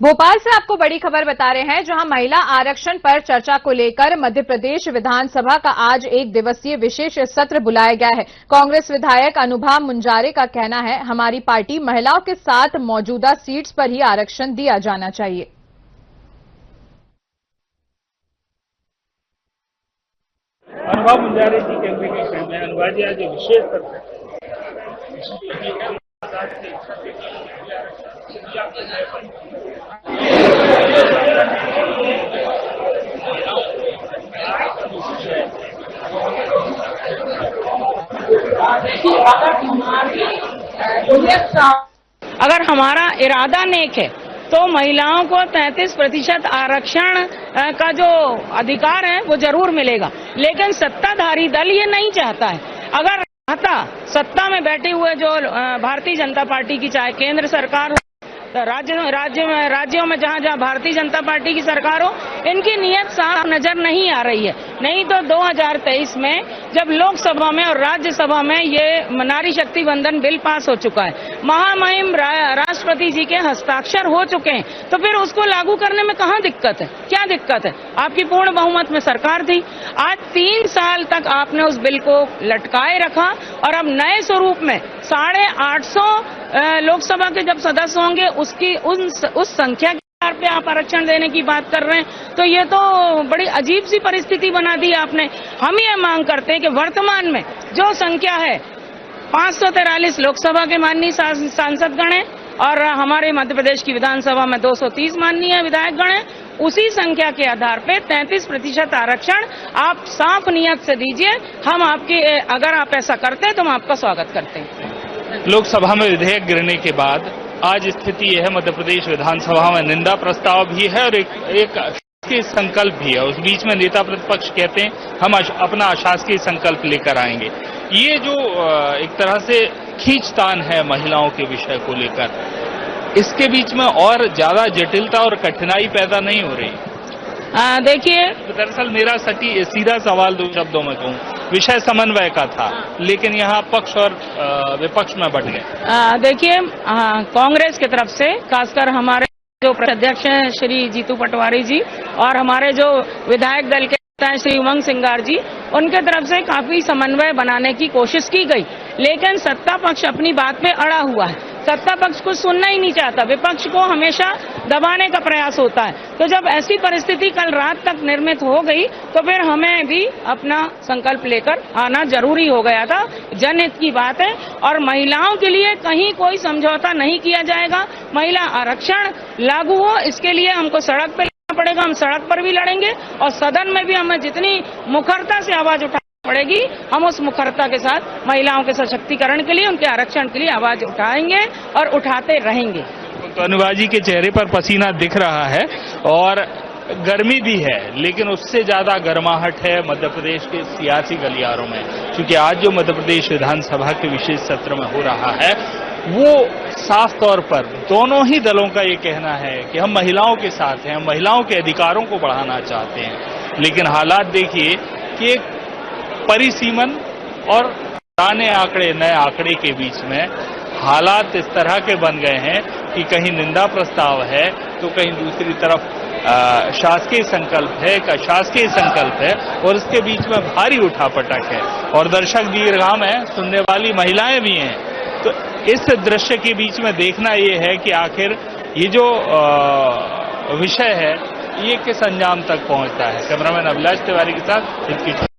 भोपाल से आपको बड़ी खबर बता रहे हैं, जहां महिला आरक्षण पर चर्चा को लेकर मध्य प्रदेश विधानसभा का आज एक दिवसीय विशेष सत्र बुलाया गया है। कांग्रेस विधायक अनुभा मुंजारे का कहना है, हमारी पार्टी महिलाओं के साथ मौजूदा सीट्स पर ही आरक्षण दिया जाना चाहिए। अनुभा मुंजारे जी कहते हैं, अनुभा जी आज विशेष सत्र अगर हमारा इरादा नेक है तो महिलाओं को 33% आरक्षण का जो अधिकार है वो जरूर मिलेगा, लेकिन सत्ताधारी दल ये नहीं चाहता है। अगर चाहता, सत्ता में बैठे हुए जो भारतीय जनता पार्टी की चाहे केंद्र सरकार हो, राज्यों में जहां भारतीय जनता पार्टी की सरकार हो, इनकी नीयत साफ नजर नहीं आ रही है। नहीं तो 2023 में जब लोकसभा में और राज्यसभा में ये नारी शक्ति वंदन बिल पास हो चुका है, महामहिम राष्ट्रपति जी के हस्ताक्षर हो चुके हैं, तो फिर उसको लागू करने में कहाँ दिक्कत है? क्या दिक्कत है? आपकी पूर्ण बहुमत में सरकार थी। आज 3 साल तक आपने उस बिल को लटकाए रखा और अब नए स्वरूप में 850 लोकसभा के जब सदस्य होंगे उसकी उस संख्या के आधार पे आप आरक्षण देने की बात कर रहे हैं, तो ये तो बड़ी अजीब सी परिस्थिति बना दी आपने। हम ये मांग करते हैं कि वर्तमान में जो संख्या है 543 लोकसभा के माननीय सांसदगण हैं और हमारे मध्य प्रदेश की विधानसभा में 230 माननीय विधायकगण हैं, उसी संख्या के आधार पे 33% आरक्षण आप साफ नियत से दीजिए। हम आपके, अगर आप ऐसा करते हैं तो हम आपका स्वागत करते हैं। लोकसभा में विधेयक गिरने के बाद आज स्थिति यह है, मध्य प्रदेश विधानसभा में निंदा प्रस्ताव भी है और एक शासकीय संकल्प भी है। उस बीच में नेता प्रतिपक्ष कहते हैं हम अपना अशासकीय संकल्प लेकर आएंगे। ये जो एक तरह से खींचतान है महिलाओं के विषय को लेकर, इसके बीच में और ज्यादा जटिलता और कठिनाई पैदा नहीं हो रही? देखिए, दरअसल मेरा सीधा सवाल 2 शब्दों में कहूँ, विषय समन्वय का था, लेकिन यहाँ पक्ष और विपक्ष में बढ़ गए। देखिए, कांग्रेस की तरफ से खासकर हमारे जो अध्यक्ष हैं श्री जीतू पटवारी जी और हमारे जो विधायक दल के श्री उमंग सिंगार जी, उनके तरफ से काफी समन्वय बनाने की कोशिश की गई, लेकिन सत्ता पक्ष अपनी बात पे अड़ा हुआ है। सत्ता पक्ष को सुनना ही नहीं चाहता, विपक्ष को हमेशा दबाने का प्रयास होता है। तो जब ऐसी परिस्थिति कल रात तक निर्मित हो गई तो फिर हमें भी अपना संकल्प लेकर आना जरूरी हो गया था। जनहित की बात है और महिलाओं के लिए कहीं कोई समझौता नहीं किया जाएगा। महिला आरक्षण लागू हो, इसके लिए हमको सड़क पे पड़ेगा, हम सड़क पर भी लड़ेंगे और सदन में भी हमें जितनी मुखरता से आवाज उठानी पड़ेगी, हम उस मुखरता के साथ महिलाओं के सशक्तिकरण के लिए, उनके आरक्षण के लिए आवाज उठाएंगे और उठाते रहेंगे। तो अनुभा जी के चेहरे पर पसीना दिख रहा है और गर्मी भी है, लेकिन उससे ज्यादा गर्माहट है मध्य प्रदेश के सियासी गलियारों में, क्योंकि आज जो मध्य प्रदेश विधानसभा के विशेष सत्र में हो रहा है वो साफ तौर पर दोनों ही दलों का ये कहना है कि हम महिलाओं के साथ हैं, हम महिलाओं के अधिकारों को बढ़ाना चाहते हैं। लेकिन हालात देखिए कि एक परिसीमन और पुराने आंकड़े नए आंकड़े के बीच में हालात इस तरह के बन गए हैं कि कहीं निंदा प्रस्ताव है तो कहीं दूसरी तरफ शासकीय संकल्प है, का शासकीय संकल्प है और इसके बीच में भारी उठापटक है और दर्शक दीर्घाम है, सुनने वाली महिलाएं भी हैं। तो इस दृश्य के बीच में देखना ये है कि आखिर ये जो विषय है ये किस अंजाम तक पहुंचता है। कैमरामैन अभिलाष तिवारी के साथ